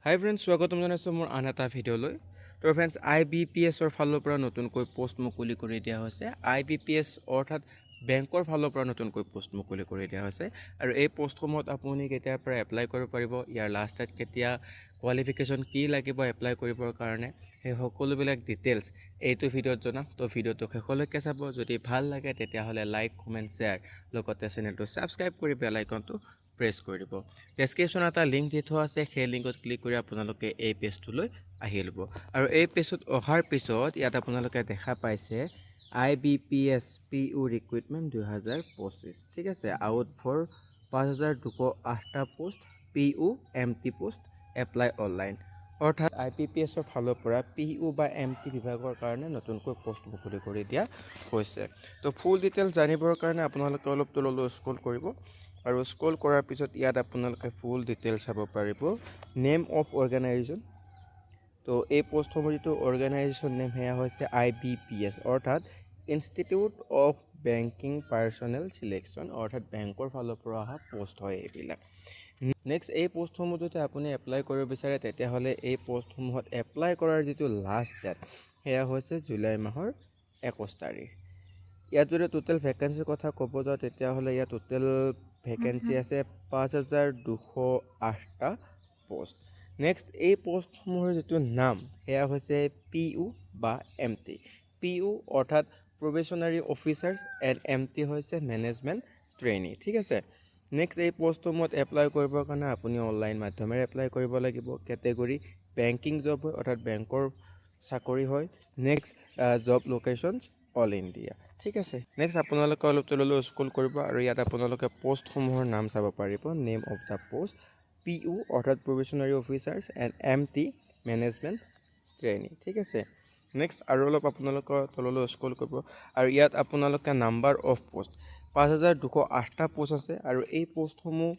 হাই friends, স্বাগতম জনাইছোঁ মোৰ আন এটা ভিডিঅ'লৈ। তো ফ্ৰেণ্ডছ, IBPSৰ ফালৰ পৰা নতুনকৈ পোষ্ট মুকলি কৰি দিয়া হৈছে। IBPS অৰ্থাৎ বেংকৰ ফালৰ পৰা নতুনকৈ পোষ্ট মুকলি কৰি দিয়া হৈছে। আৰু এই পোষ্টসমূহত আপুনি কেতিয়াৰ পৰা এপ্লাই কৰিব পাৰিব, ইয়াৰ লাষ্ট ডেট কেতিয়া, কোৱালিফিকেশ্যন কি লাগিব এপ্লাই কৰিবৰ কাৰণে, সেই সকলোবিলাক ডিটেইলছ এইটো ভিডিঅ'ত জনাম। তো ভিডিঅ'টো শেষলৈকে চাব। যদি ভাল লাগে তেতিয়াহ'লে লাইক, কমেণ্ট, শ্বেয়াৰ, লগতে চেনেলটো ছাবস্ক্ৰাইব কৰি বেল আইকনটো প্ৰেছ কৰি দিব। ডেছক্ৰিপশ্যনত এটা লিংক দি থোৱা আছে, সেই লিংকত ক্লিক কৰি আপোনালোকে এই পেজটোলৈ আহি ল'ব। আৰু এই পেজটোত অহাৰ পিছত ইয়াত আপোনালোকে দেখা পাইছে IBPS PU ৰিক্ৰুইটমেণ্ট 2025। ঠিক আছে, আউট ফৰ 5208টা post, PU MT post, apply online. অৰ্থাৎ IBPSৰ ফালৰ পৰা PU বা MT বিভাগৰ কাৰণে নতুনকৈ পোষ্ট মুকলি কৰি দিয়া হৈছে। তো ফুল ডিটেইলছ জানিবৰ কাৰণে আপোনালোকে অলপ তললৈ স্ক্ৰল কৰিব। আৰু স্ক্ৰল কৰাৰ পিছত ইয়াত আপোনালোকে ফুল ডিটেইলছ চাব পাৰিব। Name of organisation. তো এই পোষ্টসমূহ যিটো অৰ্গেনাইজেশ্যন নেম সেয়া হৈছে IBPS, অৰ্থাৎ institute of banking personal selection, অৰ্থাৎ বেংকৰ ফালৰ পৰা অহা পোষ্ট হয় এইবিলাক। নেক্সট, এই পোষ্টসমূহ যদি আপুনি এপ্লাই কৰিব বিচাৰে তেতিয়াহ'লে এই পোষ্টসমূহত এপ্লাই কৰাৰ যিটো লাষ্ট ডেট সেয়া হৈছে জুলাই মাহৰ 21 তাৰিখ। ইয়াত যদি টোটেল ভেকেঞ্চিৰ কথা ক'ব যাওঁ তেতিয়াহ'লে ইয়াত টোটেল ভেকেঞ্চি আছে 5208টা পোষ্ট। নেক্সট, এই পোষ্টসমূহৰ যিটো নাম সেয়া হৈছে PU বা MT। PU অৰ্থাৎ প্ৰবেশ্যনাৰী অফিচাৰ্ছ এণ্ড MT হৈছে মেনেজমেণ্ট ট্ৰেইনী। ঠিক আছে। নেক্সট, এই পোষ্টসমূহত এপ্লাই কৰিবৰ কাৰণে আপুনি অনলাইন মাধ্যমেৰে এপ্লাই কৰিব লাগিব। কেটেগৰী বেংকিং জব হয়, অৰ্থাৎ বেংকৰ চাকৰি হয়। Next, job locations all India. ঠিক আছে। নেক্সট, আপোনালোকে অলপ তললৈ স্ক্ৰল কৰিব আৰু ইয়াত আপোনালোকে পোষ্টসমূহৰ নাম চাব পাৰিব। Name of the post PU অৰ্থাৎ probationary officers and MT management trainee. ঠিক আছে। নেক্সট, আৰু অলপ আপোনালোকৰ তললৈ স্ক্ৰল কৰিব আৰু ইয়াত আপোনালোকে নাম্বাৰ অফ পোষ্ট 5208টা পোষ্ট আছে। আৰু এই পোষ্টসমূহ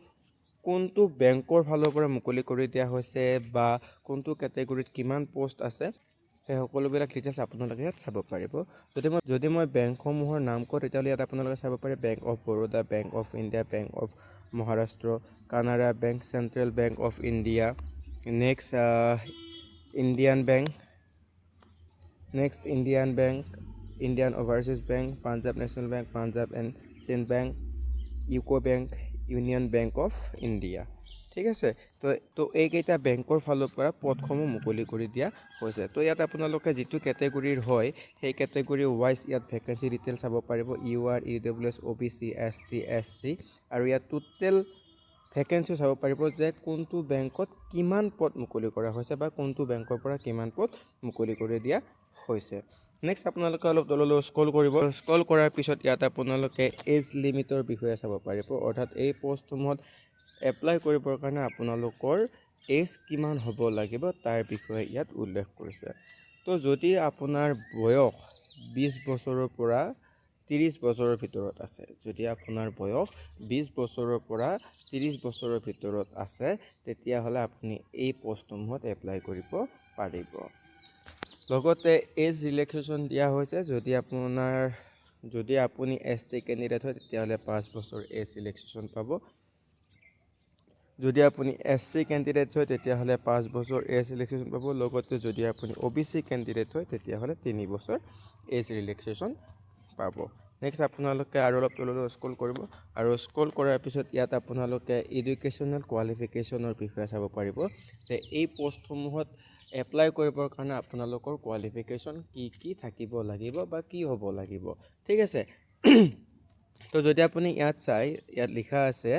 কোনটো বেংকৰ ফালৰ পৰা মুকলি কৰি দিয়া হৈছে বা কোনটো কেটেগৰীত কিমান পোষ্ট আছে সেই সকলোবিলাক ডিটেইলছ আপোনালোকে ইয়াত চাব পাৰিব। যদি মই বেংকসমূহৰ নাম কওঁ তেতিয়াহ'লে ইয়াত আপোনালোকে চাব পাৰে Bank of Baroda, Bank of India, Bank of Maharashtra, Canara Bank, Central Bank of India, next Indian Bank, next Indian Bank, Indian Overseas Bank, Punjab National Bank, Punjab and Sind Bank, UCO Bank, Union Bank of India. ঠিক আছে। তো এইকেইটা বেংকৰ ফালৰ পৰা পদসমূহ মুকলি কৰি দিয়া হৈছে। তো ইয়াত আপোনালোকে যিটো কেটেগৰীৰ হয় সেই কেটেগৰী ৱাইজ ইয়াত ভেকেঞ্চি ডিটেইলছ চাব পাৰিব। UR, EWS, OBC, ST, SC। আৰু ইয়াত টোটেল ভেকেঞ্চি চাব পাৰিব যে কোনটো বেংকত কিমান পদ মুকলি কৰা হৈছে বা কোনটো বেংকৰ পৰা কিমান পদ মুকলি কৰি দিয়া হৈছে। নেক্সট, আপোনালোকে অলপ তললৈ স্ক্ৰল কৰিব। স্ক্ৰল কৰাৰ পিছত ইয়াত আপোনালোকে এজ লিমিটৰ বিষয়ে চাব পাৰিব। অৰ্থাৎ এই পোষ্টসমূহত এপ্লাই কৰিবৰ কাৰণে আপোনালোকৰ এজ কিমান হ'ব লাগিব তাৰ বিষয়ে ইয়াত উল্লেখ কৰিছে। তো যদি আপোনাৰ বয়স 20 বছৰৰ পৰা 30 বছৰৰ ভিতৰত আছে, যদি আপোনাৰ বয়স 20 বছৰৰ পৰা 30 বছৰৰ ভিতৰত আছে তেতিয়াহ'লে আপুনি এই পোষ্টসমূহত এপ্লাই কৰিব পাৰিব। লগতে এজ ৰিলেক্সেশ্যন দিয়া হৈছে। যদি আপুনি ST কেণ্ডিডেট হয় তেতিয়াহ'লে 5 বছৰ এজ ৰিলেক্সেশ্যন পাব। যদি আপুনি SC কেণ্ডিডেট হয় তেতিয়াহ'লে 5 বছৰ এজ ৰিলেক্সেশ্যন পাব। লগতে যদি আপুনি OBC কেণ্ডিডেট হয় তেতিয়াহ'লে 3 বছৰ এজ ৰিলেক্সেশ্যন পাব। নেক্সট, আপোনালোকে আৰু অলপ তললৈ স্ক্ৰল কৰিব আৰু স্ক্ৰল কৰাৰ পিছত ইয়াত আপোনালোকে এডুকেশ্যনেল কোৱালিফিকেশ্যনৰ বিষয়ে চাব পাৰিব যে এই পোষ্টসমূহত এপ্লাই কৰিবৰ কাৰণে আপোনালোকৰ কোৱালিফিকেশ্যন কি থাকিব লাগিব বা কি হ'ব লাগিব। ঠিক আছে। তো যদি আপুনি ইয়াত চাই, ইয়াত লিখা আছে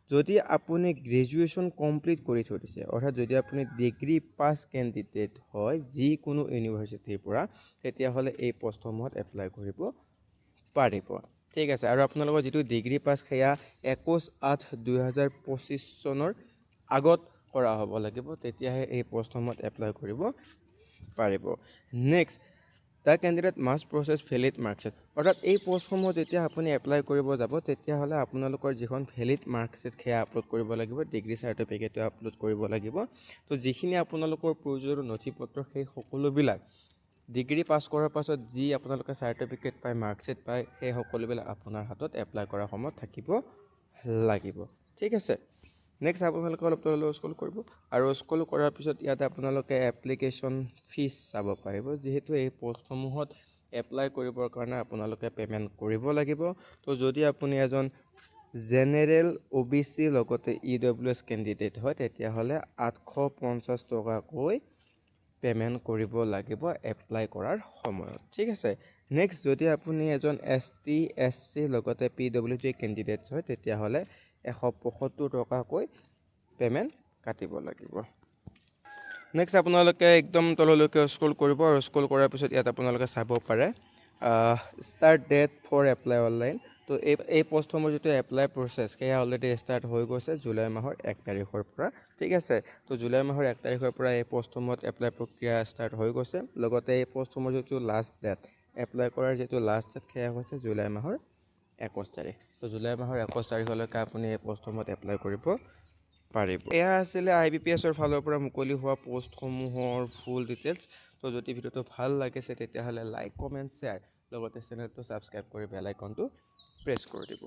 যদি আপুনি গ্ৰেজুৱেশ্যন কমপ্লিট কৰি থৈ দিছে, অৰ্থাৎ যদি আপুনি ডিগ্ৰী পাছ কেণ্ডিডেট হয় যিকোনো ইউনিভাৰ্চিটিৰ পৰা, তেতিয়াহ'লে এই পোষ্টসমূহত এপ্লাই কৰিব পাৰিব। ঠিক আছে। আৰু আপোনালোকৰ যিটো ডিগ্ৰী পাছ সেয়া 21/8/2025 চনৰ আগত কৰা হ'ব লাগিব, তেতিয়াহে এই পোষ্টসমূহত এপ্লাই কৰিব পাৰিব। Next, the candidate must process valid marksheet. অৰ্থাৎ এই পোষ্টসমূহ যেতিয়া আপুনি এপ্লাই কৰিব যাব তেতিয়াহ'লে আপোনালোকৰ যিখন ভেলিড মাৰ্কশ্বিট সেয়া আপলোড কৰিব লাগিব, ডিগ্ৰী চাৰ্টিফিকেটো আপলোড কৰিব লাগিব। তো যিখিনি আপোনালোকৰ প্ৰয়োজনীয় নথিপত্ৰ সেই সকলোবিলাক ডিগ্ৰী পাছ কৰাৰ পাছত যি আপোনালোকে চাৰ্টিফিকেট পায়, মাৰ্কশ্বিট পায়, সেই সকলোবিলাক আপোনাৰ হাতত এপ্লাই কৰাৰ সময়ত থাকিব লাগিব। ঠিক আছে। নেক্সট আপোনালোকে অলপ তললৈ স্ক্ৰল কৰিব আৰু স্ক্ৰল কৰাৰ পিছত ইয়াতে আপোনালোকে এপ্লিকেশ্যন ফিজ চাব পাৰিব। যিহেতু এই পষ্টসমূহত এপ্লাই কৰিবৰ কাৰণে আপোনালোকে পে'মেণ্ট কৰিব লাগিব। তো যদি আপুনি এজন জেনেৰেল OBC লগতে EWS কেণ্ডিডেট হয় তেতিয়াহ'লে 850 টকাকৈ পে'মেণ্ট কৰিব লাগিব এপ্লাই কৰাৰ সময়ত। ঠিক আছে। নেক্সট যদি আপুনি এজন ST SC লগতে PWD কেণ্ডিডেট হয় তেতিয়াহ'লে 175 টকাকৈ পে'মেণ্ট কাটিব লাগিব। নেক্সট আপোনালোকে একদম তললৈকে স্ক্ৰল কৰিব আৰু স্ক্ৰল কৰাৰ পিছত ইয়াত আপোনালোকে চাব পাৰে start date for apply online. তো এই পষ্টসমূহ যিটো এপ্লাই প্ৰচেছ সেয়া অলৰেডি ষ্টাৰ্ট হৈ গৈছে জুলাই মাহৰ 1 তাৰিখৰ পৰা। ঠিক আছে। তো জুলাই মাহৰ 1 তাৰিখৰ পৰা এই পষ্টসমূহত এপ্লাই প্ৰক্ৰিয়া ষ্টাৰ্ট হৈ গৈছে। লগতে এই পষ্টসমূহৰ যিটো লাষ্ট ডেট এপ্লাই কৰাৰ যিটো লাষ্ট ডেট সেয়া হৈছে জুলাই মাহৰ 21 তাৰিখ। তো জুলাই মাহৰ 21 তাৰিখলৈকে আপুনি এই পষ্টসমূহত এপ্লাই কৰিব পাৰিব। এয়া আছিলে IBPSৰ ফালৰ পৰা মুকলি হোৱা পষ্টসমূহৰ ফুল ডিটেইলছ। তো যদি ভিডিঅ'টো ভাল লাগিছে তেতিয়াহ'লে লাইক কমেণ্ট শ্বেয়াৰ লগতে চেনেলটো ছাবস্ক্ৰাইব কৰি বেল আইকনটো প্ৰেছ কৰি দিব।